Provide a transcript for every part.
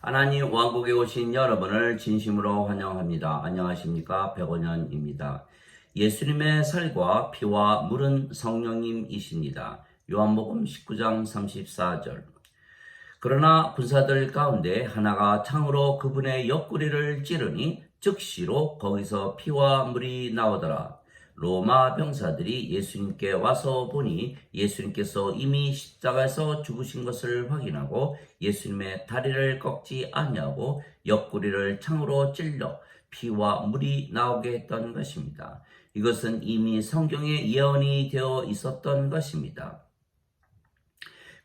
하나님 왕국에 오신 여러분을 진심으로 환영합니다. 안녕하십니까? 백원현입니다. 예수님의 살과 피와 물은 성령님이십니다. 요한복음 19장 34절. 그러나 군사들 가운데 하나가 창으로 그분의 옆구리를 찌르니 즉시로 거기서 피와 물이 나오더라. 로마 병사들이 예수님께 와서 보니 예수님께서 이미 십자가에서 죽으신 것을 확인하고 예수님의 다리를 꺾지 아니하고 옆구리를 창으로 찔러 피와 물이 나오게 했던 것입니다. 이것은 이미 성경에 예언이 되어 있었던 것입니다.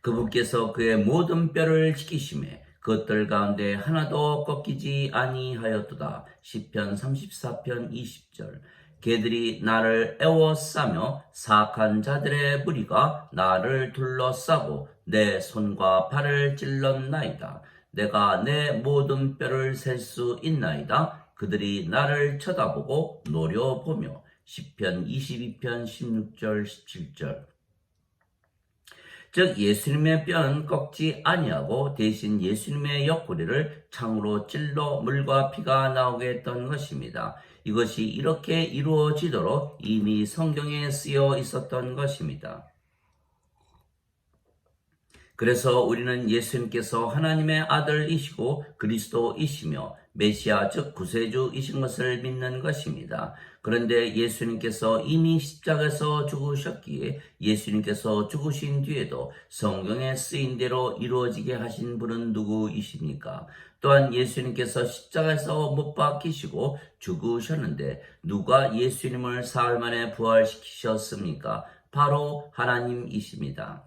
그분께서 그의 모든 뼈를 지키심에 그것들 가운데 하나도 꺾이지 아니하였도다. 시편 34편 20절. 개들이 나를 애워싸며 사악한 자들의 무리가 나를 둘러싸고 내 손과 발을 찔렀나이다. 내가 내 모든 뼈를 셀 수 있나이다. 그들이 나를 쳐다보고 노려보며. 시편 22편 16절 17절. 즉 예수님의 뼈는 꺾지 아니하고 대신 예수님의 옆구리를 창으로 찔러 물과 피가 나오게 했던 것입니다. 이것이 이렇게 이루어지도록 이미 성경에 쓰여 있었던 것입니다. 그래서 우리는 예수님께서 하나님의 아들이시고 그리스도이시며 메시아 즉 구세주이신 것을 믿는 것입니다. 그런데 예수님께서 이미 십자가에서 죽으셨기에 예수님께서 죽으신 뒤에도 성경에 쓰인 대로 이루어지게 하신 분은 누구이십니까? 또한 예수님께서 십자가에서 못 박히시고 죽으셨는데 누가 예수님을 사흘 만에 부활시키셨습니까? 바로 하나님이십니다.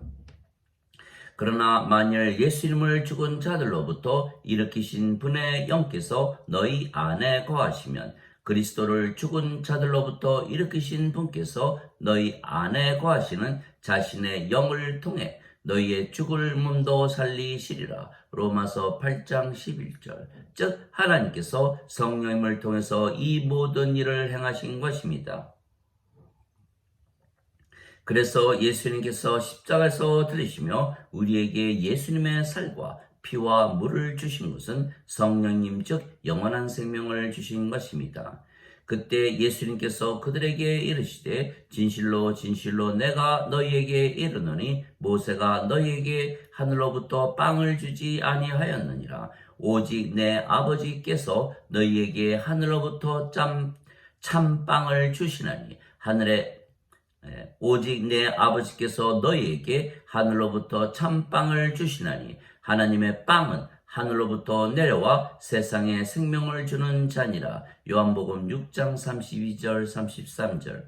그러나 만일 예수님을 죽은 자들로부터 일으키신 분의 영께서 너희 안에 거하시면 그리스도를 죽은 자들로부터 일으키신 분께서 너희 안에 거하시는 자신의 영을 통해 너희의 죽을 몸도 살리시리라. 로마서 8장 11절. 즉 하나님께서 성령님을 통해서 이 모든 일을 행하신 것입니다. 그래서 예수님께서 십자가에서 들리시며 우리에게 예수님의 살과 피와 물을 주신 것은 성령님 즉 영원한 생명을 주신 것입니다. 그때 예수님께서 그들에게 이르시되 진실로 진실로 내가 너희에게 이르노니 모세가 너희에게 하늘로부터 빵을 주지 아니하였느니라. 오직 내 아버지께서 너희에게 하늘로부터 참빵을 주시나니 오직 내 아버지께서 너희에게 하늘로부터 참빵을 주시나니 하나님의 빵은 하늘로부터 내려와 세상에 생명을 주는 자니라. 요한복음 6장 32절 33절.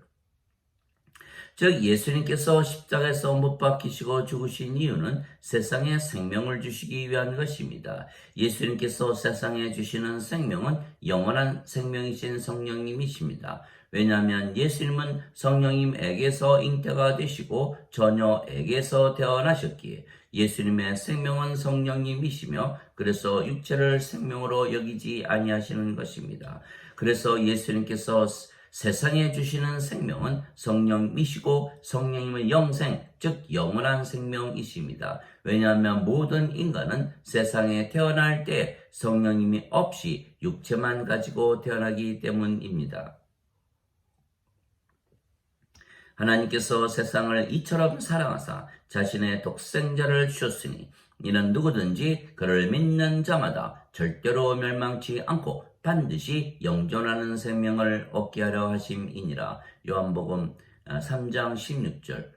즉 예수님께서 십자가에서 못 박히시고 죽으신 이유는 세상에 생명을 주시기 위한 것입니다. 예수님께서 세상에 주시는 생명은 영원한 생명이신 성령님이십니다. 왜냐하면 예수님은 성령님에게서 잉태가 되시고 처녀에게서 태어나셨기에 예수님의 생명은 성령님이시며 그래서 육체를 생명으로 여기지 아니하시는 것입니다. 그래서 예수님께서 세상에 주시는 생명은 성령이시고 성령님은 영생, 즉 영원한 생명이십니다. 왜냐하면 모든 인간은 세상에 태어날 때 성령님이 없이 육체만 가지고 태어나기 때문입니다. 하나님께서 세상을 이처럼 사랑하사 자신의 독생자를 주셨으니 이는 누구든지 그를 믿는 자마다 절대로 멸망치 않고 반드시 영존하는 생명을 얻게 하려 하심이니라. 요한복음 3장 16절.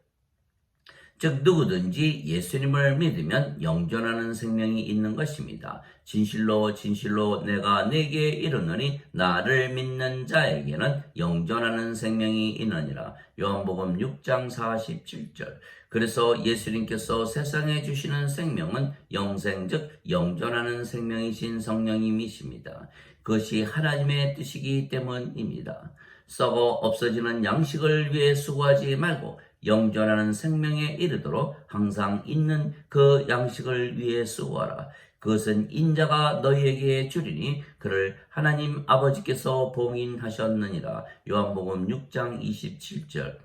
즉 누구든지 예수님을 믿으면 영존하는 생명이 있는 것입니다. 진실로 진실로 내가 네게 이르노니 나를 믿는 자에게는 영존하는 생명이 있느니라. 요한복음 6장 47절. 그래서 예수님께서 세상에 주시는 생명은 영생 즉 영존하는 생명이신 성령님이십니다. 그것이 하나님의 뜻이기 때문입니다. 썩어 없어지는 양식을 위해 수고하지 말고 영존하는 생명에 이르도록 항상 있는 그 양식을 위해 수고하라. 그것은 인자가 너희에게 주리니 그를 하나님 아버지께서 봉인하셨느니라. 요한복음 6장 27절.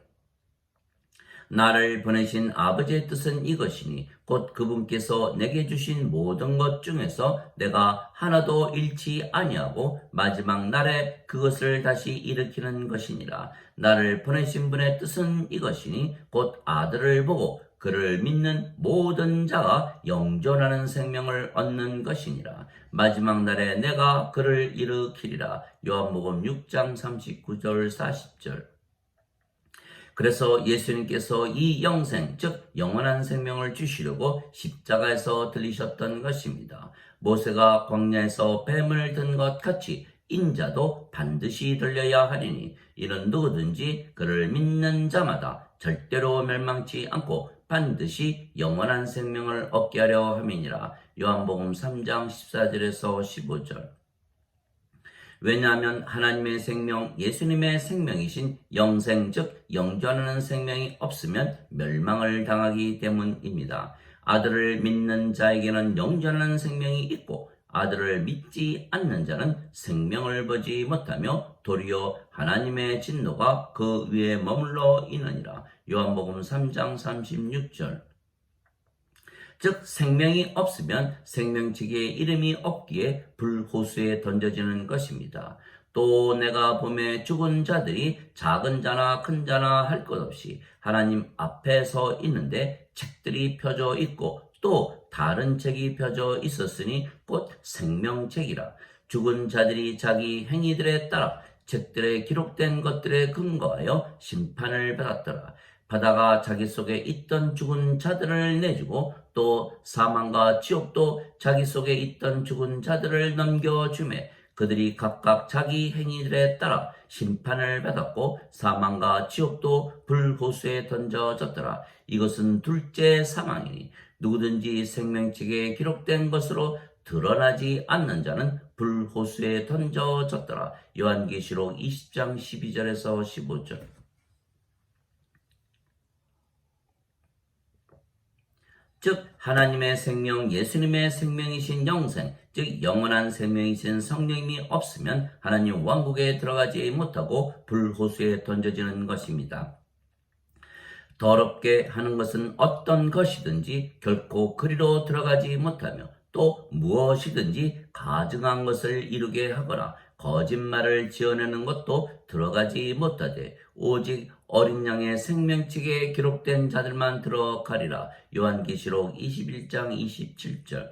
나를 보내신 아버지의 뜻은 이것이니 곧 그분께서 내게 주신 모든 것 중에서 내가 하나도 잃지 아니하고 마지막 날에 그것을 다시 일으키는 것이니라. 나를 보내신 분의 뜻은 이것이니 곧 아들을 보고 그를 믿는 모든 자가 영존하는 생명을 얻는 것이니라. 마지막 날에 내가 그를 일으키리라. 요한복음 6장 39절 40절. 그래서 예수님께서 이 영생, 즉 영원한 생명을 주시려고 십자가에서 들리셨던 것입니다. 모세가 광야에서 뱀을 든 것 같이 인자도 반드시 들려야 하리니 이는 누구든지 그를 믿는 자마다 절대로 멸망치 않고 반드시 영원한 생명을 얻게 하려 함이니라. 요한복음 3장 14절에서 15절. 왜냐하면 하나님의 생명, 예수님의 생명이신 영생, 즉 영존하는 생명이 없으면 멸망을 당하기 때문입니다. 아들을 믿는 자에게는 영존하는 생명이 있고 아들을 믿지 않는 자는 생명을 보지 못하며 도리어 하나님의 진노가 그 위에 머물러 있느니라. 요한복음 3장 36절. 즉 생명이 없으면 생명책의 이름이 없기에 불호수에 던져지는 것입니다. 또 내가 보매 죽은 자들이 작은 자나 큰 자나 할 것 없이 하나님 앞에 서 있는데 책들이 펴져 있고 또 다른 책이 펴져 있었으니 곧 생명책이라. 죽은 자들이 자기 행위들에 따라 책들에 기록된 것들에 근거하여 심판을 받았더라. 바다가 자기 속에 있던 죽은 자들을 내주고 또 사망과 지옥도 자기 속에 있던 죽은 자들을 넘겨주매 그들이 각각 자기 행위들에 따라 심판을 받았고 사망과 지옥도 불호수에 던져졌더라. 이것은 둘째 사망이니 누구든지 생명책에 기록된 것으로 드러나지 않는 자는 불호수에 던져졌더라. 요한계시록 20장 12절에서 15절. 즉 하나님의 생명, 예수님의 생명이신 영생, 즉 영원한 생명이신 성령님이 없으면 하나님 왕국에 들어가지 못하고 불호수에 던져지는 것입니다. 더럽게 하는 것은 어떤 것이든지 결코 그리로 들어가지 못하며 또 무엇이든지 가증한 것을 이루게 하거나 거짓말을 지어내는 것도 들어가지 못하되 오직 어린 양의 생명책에 기록된 자들만 들어가리라. 요한계시록 21장 27절.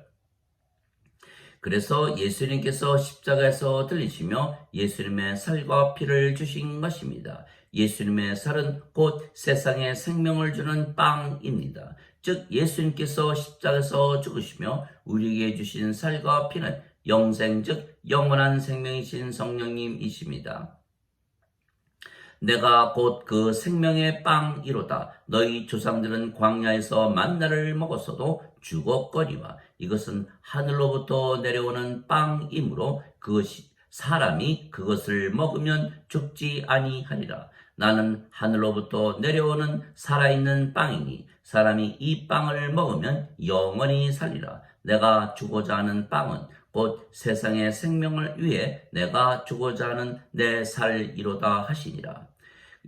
그래서 예수님께서 십자가에서 들리시며 예수님의 살과 피를 주신 것입니다. 예수님의 살은 곧 세상에 생명을 주는 빵입니다. 즉 예수님께서 십자가에서 죽으시며 우리에게 주신 살과 피는 영생, 즉 영원한 생명이신 성령님이십니다. 내가 곧 그 생명의 빵이로다. 너희 조상들은 광야에서 만나를 먹었어도 죽었거니와 이것은 하늘로부터 내려오는 빵이므로 그것이 사람이 그것을 먹으면 죽지 아니하리라. 나는 하늘로부터 내려오는 살아있는 빵이니 사람이 이 빵을 먹으면 영원히 살리라. 내가 주고자 하는 빵은 곧 세상의 생명을 위해 내가 주고자 하는 내 살이로다 하시니라.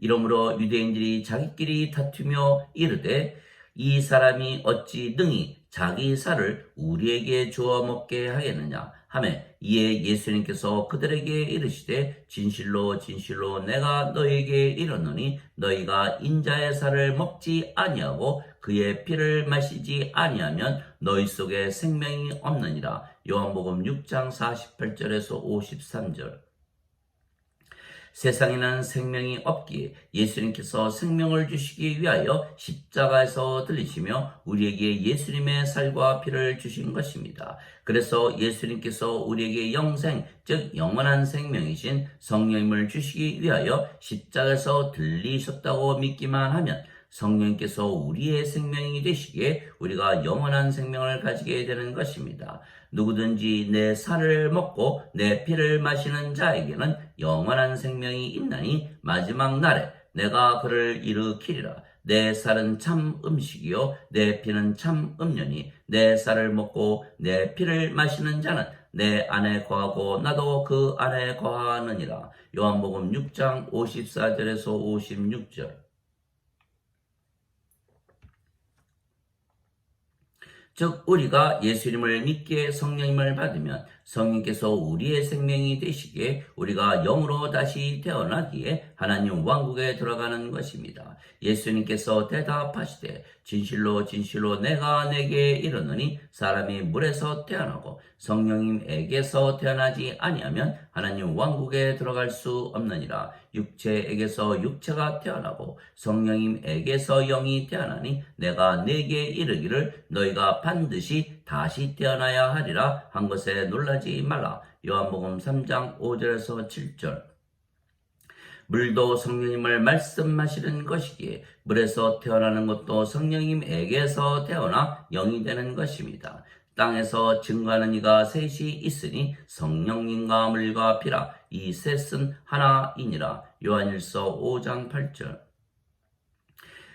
이러므로 유대인들이 자기끼리 다투며 이르되 이 사람이 어찌 능히 자기 살을 우리에게 주어 먹게 하겠느냐 하매 이에 예수님께서 그들에게 이르시되 진실로 진실로 내가 너희에게 이르노니 너희가 인자의 살을 먹지 아니하고 그의 피를 마시지 아니하면 너희 속에 생명이 없느니라. 요한복음 6장 48절에서 53절. 세상에는 생명이 없기에 예수님께서 생명을 주시기 위하여 십자가에서 들리시며 우리에게 예수님의 살과 피를 주신 것입니다. 그래서 예수님께서 우리에게 영생, 즉 영원한 생명이신 성령님을 주시기 위하여 십자가에서 들리셨다고 믿기만 하면 성령님께서 우리의 생명이 되시기에 우리가 영원한 생명을 가지게 되는 것입니다. 누구든지 내 살을 먹고 내 피를 마시는 자에게는 영원한 생명이 있나니 마지막 날에 내가 그를 일으키리라. 내 살은 참 음식이요 내 피는 참 음료니 내 살을 먹고 내 피를 마시는 자는 내 안에 거하고 나도 그 안에 거하느니라. 요한복음 6장 54절에서 56절. 즉 우리가 예수님을 믿기에 성령님을 받으면 성령께서 우리의 생명이 되시기에 우리가 영으로 다시 태어나기에 하나님 왕국에 들어가는 것입니다. 예수님께서 대답하시되 진실로 진실로 내가 내게 이르노니 사람이 물에서 태어나고 성령님에게서 태어나지 아니하면 하나님 왕국에 들어갈 수 없느니라. 육체에게서 육체가 태어나고 성령님에게서 영이 태어나니 내가 내게 이르기를 너희가 반드시 다시 태어나야 하리라 한 것에 놀라지 말라. 요한복음 3장 5절에서 7절. 물도 성령님을 말씀하시는 것이기에 물에서 태어나는 것도 성령님에게서 태어나 영이 되는 것입니다. 땅에서 증거하는 이가 셋이 있으니 성령님과 물과 피라. 이 셋은 하나이니라. 요한일서 5장 8절.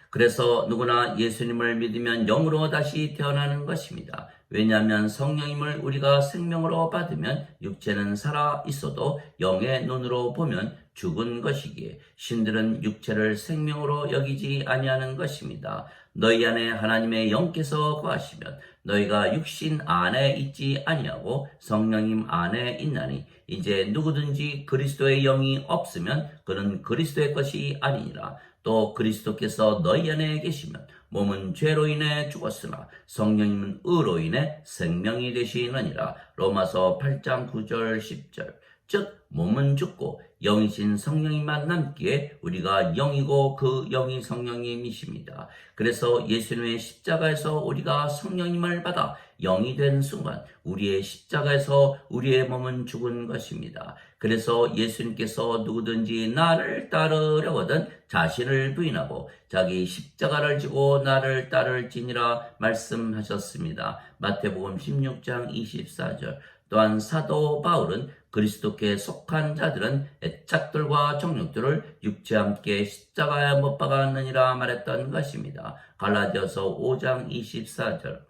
그래서 누구나 예수님을 믿으면 영으로 다시 태어나는 것입니다. 왜냐하면 성령님을 우리가 생명으로 받으면 육체는 살아 있어도 영의 눈으로 보면 죽은 것이기에 신들은 육체를 생명으로 여기지 아니하는 것입니다. 너희 안에 하나님의 영께서 거하시면 너희가 육신 안에 있지 아니하고 성령님 안에 있나니 이제 누구든지 그리스도의 영이 없으면 그는 그리스도의 것이 아니니라. 또 그리스도께서 너희 안에 계시면 몸은 죄로 인해 죽었으나 성령님은 의로 인해 생명이 되시느니라. 로마서 8장 9절 10절. 즉 몸은 죽고 영이신 성령님만 남기에 우리가 영이고 그 영이 성령님이십니다. 그래서 예수님의 십자가에서 우리가 성령님을 받아 영이 된 순간 우리의 십자가에서 우리의 몸은 죽은 것입니다. 그래서 예수님께서 누구든지 나를 따르려거든 자신을 부인하고 자기 십자가를 지고 나를 따를지니라 말씀하셨습니다. 마태복음 16장 24절. 또한 사도 바울은 그리스도께 속한 자들은 애착들과 정욕들을 육체와 함께 십자가에 못 박았느니라 말했던 것입니다. 갈라디아서 5장 24절.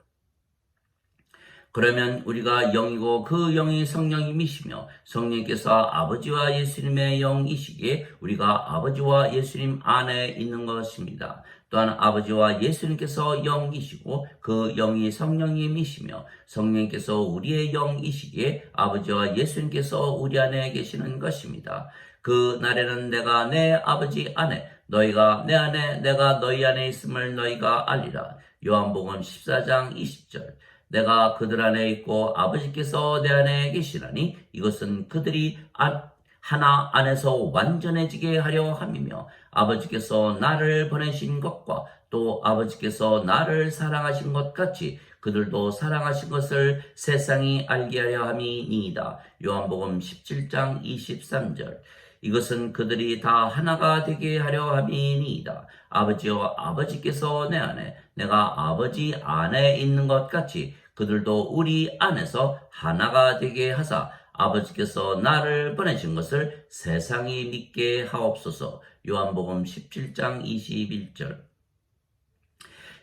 그러면 우리가 영이고 그 영이 성령님이시며 성령께서 아버지와 예수님의 영이시기에 우리가 아버지와 예수님 안에 있는 것입니다. 또한 아버지와 예수님께서 영이시고 그 영이 성령님이시며 성령께서 우리의 영이시기에 아버지와 예수님께서 우리 안에 계시는 것입니다. 그 날에는 내가 내 아버지 안에 너희가 내 안에 내가 너희 안에 있음을 너희가 알리라. 요한복음 14장 20절. 내가 그들 안에 있고 아버지께서 내 안에 계시나니 이것은 그들이 하나 안에서 완전해지게 하려 함이며 아버지께서 나를 보내신 것과 또 아버지께서 나를 사랑하신 것 같이 그들도 사랑하신 것을 세상이 알게 하려 함이니이다. 요한복음 17장 23절. 이것은 그들이 다 하나가 되게 하려 함이니이다. 아버지와 아버지께서 내 안에 내가 아버지 안에 있는 것 같이 그들도 우리 안에서 하나가 되게 하사 아버지께서 나를 보내신 것을 세상이 믿게 하옵소서. 요한복음 17장 21절.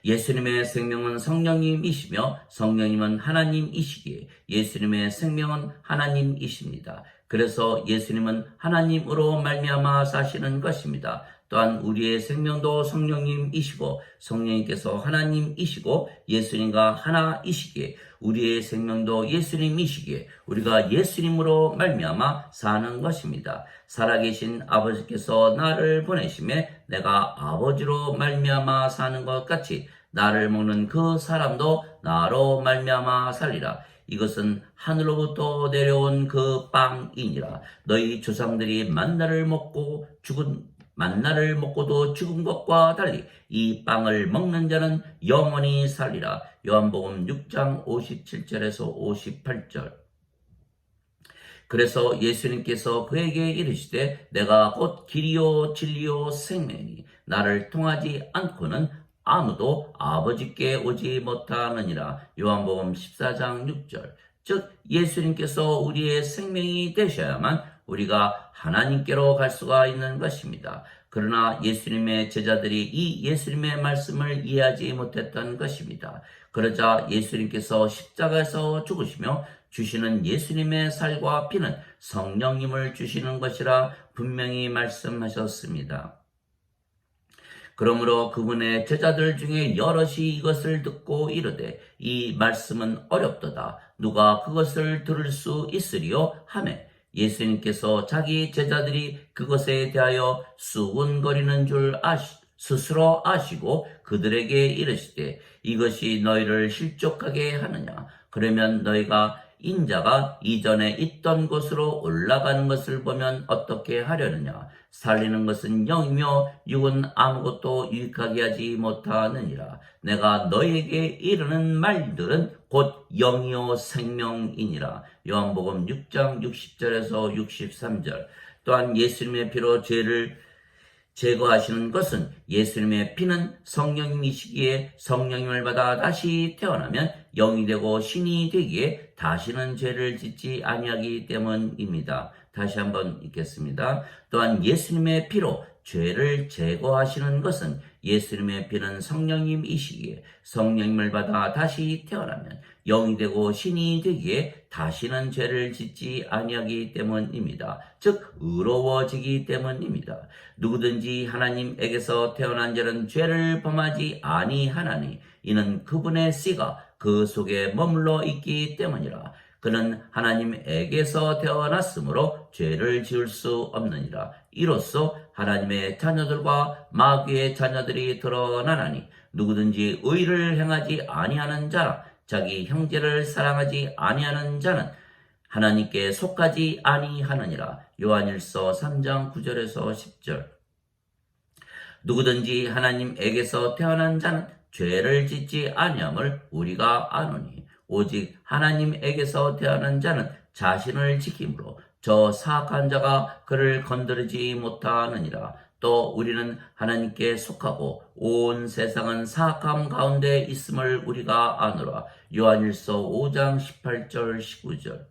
예수님의 생명은 성령님이시며 성령님은 하나님이시기에 예수님의 생명은 하나님이십니다. 그래서 예수님은 하나님으로 말미암아 사시는 것입니다. 또한 우리의 생명도 성령님이시고 성령님께서 하나님이시고 예수님과 하나이시기에 우리의 생명도 예수님이시기에 우리가 예수님으로 말미암아 사는 것입니다. 살아계신 아버지께서 나를 보내심에 내가 아버지로 말미암아 사는 것 같이 나를 먹는 그 사람도 나로 말미암아 살리라. 이것은 하늘로부터 내려온 그 빵이니라. 너희 조상들이 만나를 먹고도 죽은 것과 달리 이 빵을 먹는 자는 영원히 살리라. 요한복음 6장 57절에서 58절. 그래서 예수님께서 그에게 이르시되 내가 곧 길이요 진리요 생명이니 나를 통하지 않고는 아무도 아버지께 오지 못하느니라. 요한복음 14장 6절. 즉 예수님께서 우리의 생명이 되셔야만 우리가 하나님께로 갈 수가 있는 것입니다. 그러나 예수님의 제자들이 이 예수님의 말씀을 이해하지 못했던 것입니다. 그러자 예수님께서 십자가에서 죽으시며 주시는 예수님의 살과 피는 성령님을 주시는 것이라 분명히 말씀하셨습니다. 그러므로 그분의 제자들 중에 여럿이 이것을 듣고 이르되 이 말씀은 어렵도다. 누가 그것을 들을 수 있으리요? 하매 예수님께서 자기 제자들이 그것에 대하여 수군거리는 줄 스스로 아시고 그들에게 이르시되 이것이 너희를 실족하게 하느냐? 그러면 너희가 인자가 이전에 있던 곳으로 올라가는 것을 보면 어떻게 하려느냐? 살리는 것은 영이며 육은 아무것도 유익하게 하지 못하느니라. 내가 너희에게 이르는 말들은 곧 영이요 생명이니라. 요한복음 6장 60절에서 63절. 또한 예수님의 피로 죄를 제거하시는 것은 예수님의 피는 성령님이시기에 성령님을 받아 다시 태어나면 영이 되고 신이 되기에 다시는 죄를 짓지 아니하기 때문입니다. 다시 한번 읽겠습니다. 또한 예수님의 피로 죄를 제거하시는 것은 예수님의 피는 성령님이시기에 성령님을 받아 다시 태어나면 영이 되고 신이 되기에 다시는 죄를 짓지 아니하기 때문입니다. 즉 의로워지기 때문입니다. 누구든지 하나님에게서 태어난 자는 죄를 범하지 아니하나니 이는 그분의 씨가 그 속에 머물러 있기 때문이라. 그는 하나님에게서 태어났으므로 죄를 지을 수 없느니라. 이로써 하나님의 자녀들과 마귀의 자녀들이 드러나나니 누구든지 의를 행하지 아니하는 자라 자기 형제를 사랑하지 아니하는 자는 하나님께 속하지 아니하느니라. 요한일서 3장 9절에서 10절. 누구든지 하나님에게서 태어난 자는 죄를 짓지 아니함을 우리가 아노니 오직 하나님에게서 태어난 자는 자신을 지킴으로 저 사악한 자가 그를 건드리지 못하느니라. 또 우리는 하나님께 속하고 온 세상은 사악함 가운데 있음을 우리가 아노라. 요한일서 5장 18절 19절.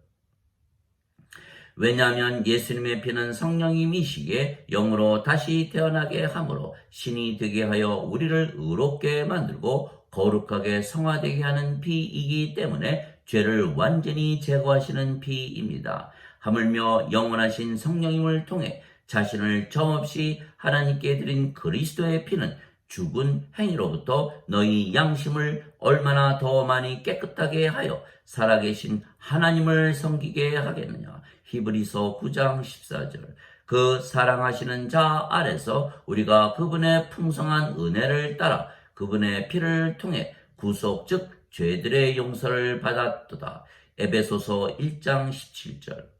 왜냐하면 예수님의 피는 성령님이시기에 영으로 다시 태어나게 함으로 신이 되게 하여 우리를 의롭게 만들고 거룩하게 성화되게 하는 피이기 때문에 죄를 완전히 제거하시는 피입니다. 하물며 영원하신 성령님을 통해 자신을 점없이 하나님께 드린 그리스도의 피는 죽은 행위로부터 너희 양심을 얼마나 더 많이 깨끗하게 하여 살아계신 하나님을 섬기게 하겠느냐. 히브리서 9장 14절. 그 사랑하시는 자 안에서 우리가 그분의 풍성한 은혜를 따라 그분의 피를 통해 구속 즉 죄들의 용서를 받았도다. 에베소서 1장 17절.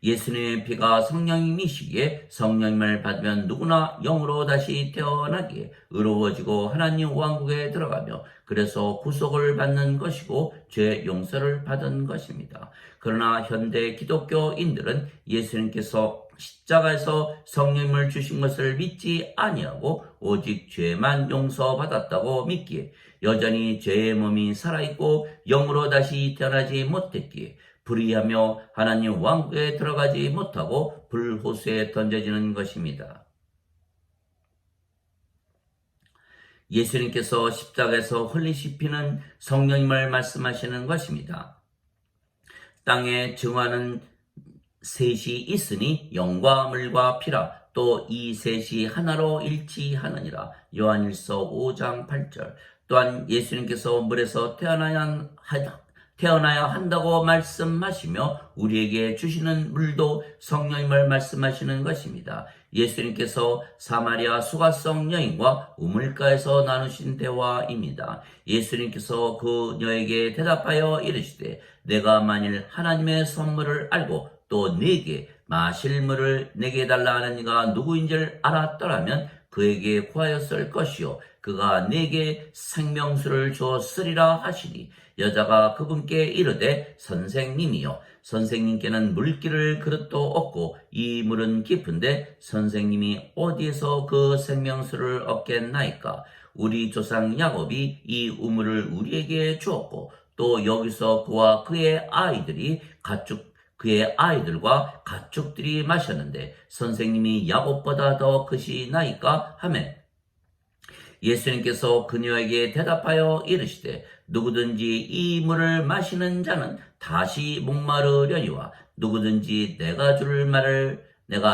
예수님의 피가 성령님이시기에 성령님을 받으면 누구나 영으로 다시 태어나기에 의로워지고 하나님 왕국에 들어가며 그래서 구속을 받는 것이고 죄 용서를 받은 것입니다. 그러나 현대 기독교인들은 예수님께서 십자가에서 성령님을 주신 것을 믿지 아니하고 오직 죄만 용서받았다고 믿기에 여전히 죄의 몸이 살아있고 영으로 다시 태어나지 못했기에 불의하며 하나님 왕국에 들어가지 못하고 불호수에 던져지는 것입니다. 예수님께서 십자가에서 흘리신 피는 성령님을 말씀하시는 것입니다. 땅에 증하는 셋이 있으니 영과 물과 피라. 또 이 셋이 하나로 일치하느니라. 요한일서 5장 8절. 또한 예수님께서 물에서 태어나야 한다고 말씀하시며 우리에게 주시는 물도 성령님을 말씀하시는 것입니다. 예수님께서 사마리아 수가성 여인과 우물가에서 나누신 대화입니다. 예수님께서 그녀에게 대답하여 이르시되 내가 만일 하나님의 선물을 알고 또 내게 마실 물을 내게 달라 하는 이가 누구인지를 알았더라면 그에게 구하였을 것이요 그가 내게 생명수를 주었으리라 하시니 여자가 그분께 이르되 선생님이요 선생님께는 물기를 그릇도 없고 이 물은 깊은데 선생님이 어디에서 그 생명수를 얻겠나이까. 우리 조상 야곱이 이 우물을 우리에게 주었고 또 여기서 그와 그의 아이들과 가축들이 마셨는데 선생님이 야곱보다 더 크시나이까 하매 예수님께서 그녀에게 대답하여 이르시되 누구든지 이 물을 마시는 자는 다시 목마르려니와 누구든지 내가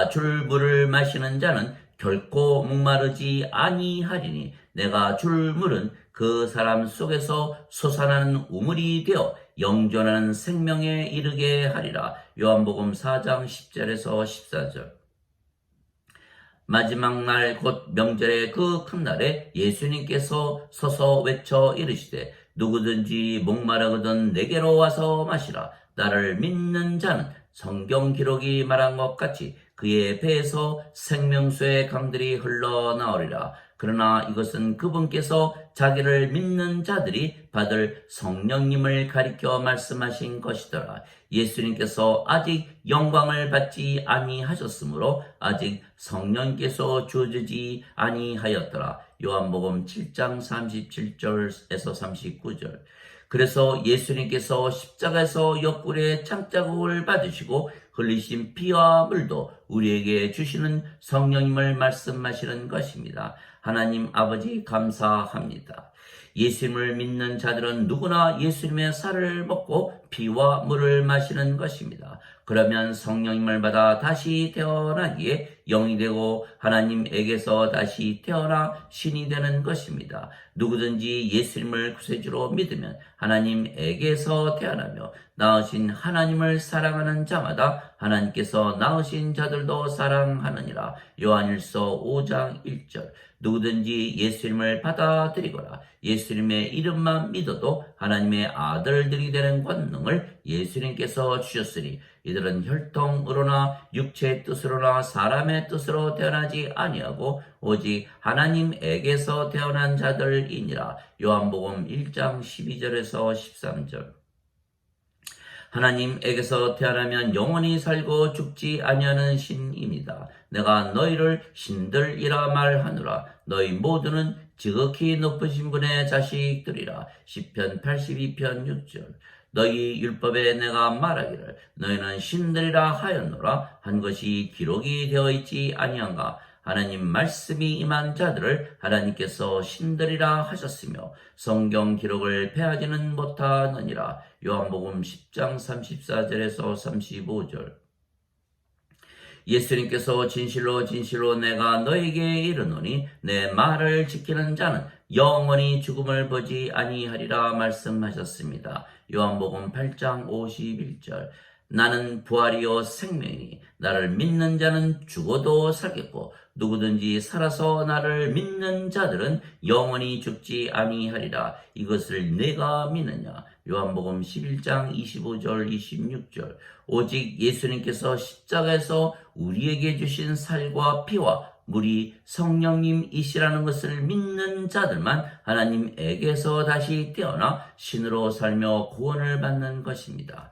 줄 물을 마시는 자는 결코 목마르지 아니하리니 내가 줄 물은 그 사람 속에서 솟아나는 우물이 되어 영존하는 생명에 이르게 하리라. 요한복음 4장 10절에서 14절. 마지막 날 곧 명절의 그 큰 날에 예수님께서 서서 외쳐 이르시되 누구든지 목마르거든 내게로 와서 마시라. 나를 믿는 자는 성경 기록이 말한 것 같이 그의 배에서 생명수의 강들이 흘러나오리라. 그러나 이것은 그분께서 자기를 믿는 자들이 받을 성령님을 가리켜 말씀하신 것이더라. 예수님께서 아직 영광을 받지 아니하셨으므로 아직 성령께서 주어지지 아니하였더라. 요한복음 7장 37절에서 39절. 그래서 예수님께서 십자가에서 옆구리에 창자국을 받으시고 흘리신 피와 물도 우리에게 주시는 성령님을 말씀하시는 것입니다. 하나님 아버지 감사합니다. 예수님을 믿는 자들은 누구나 예수님의 살을 먹고 피와 물을 마시는 것입니다. 그러면 성령님을 받아 다시 태어나기에 영이 되고 하나님에게서 다시 태어나 신이 되는 것입니다. 누구든지 예수님을 구세주로 믿으면 하나님에게서 태어나며 낳으신 하나님을 사랑하는 자마다 하나님께서 낳으신 자들도 사랑하느니라. 요한일서 5장 1절. 누구든지 예수님을 받아들이거나 예수님의 이름만 믿어도 하나님의 아들들이 되는 권능을 예수님께서 주셨으니 이들은 혈통으로나 육체의 뜻으로나 사람의 뜻으로 태어나지 아니하고 오직 하나님에게서 태어난 자들이니라. 요한복음 1장 12절에서 13절. 하나님에게서 태어나면 영원히 살고 죽지 아니하는 신입니다. 내가 너희를 신들이라 말하노라. 너희 모두는 지극히 높으신 분의 자식들이라. 시편 82편 6절. 너희 율법에 내가 말하기를 너희는 신들이라 하였노라 한 것이 기록이 되어 있지 아니한가. 하나님 말씀이 임한 자들을 하나님께서 신들이라 하셨으며 성경 기록을 패하지는 못하느니라. 요한복음 10장 34절에서 35절. 예수님께서 진실로 진실로 내가 너에게 이르노니 내 말을 지키는 자는 영원히 죽음을 보지 아니하리라 말씀하셨습니다. 요한복음 8장 51절. 나는 부활이요 생명이니 나를 믿는 자는 죽어도 살겠고 누구든지 살아서 나를 믿는 자들은 영원히 죽지 아니하리라. 이것을 내가 믿느냐. 요한복음 11장 25절 26절. 오직 예수님께서 십자가에서 우리에게 주신 살과 피와 물이 성령님이시라는 것을 믿는 자들만 하나님에게서 다시 태어나 신으로 살며 구원을 받는 것입니다.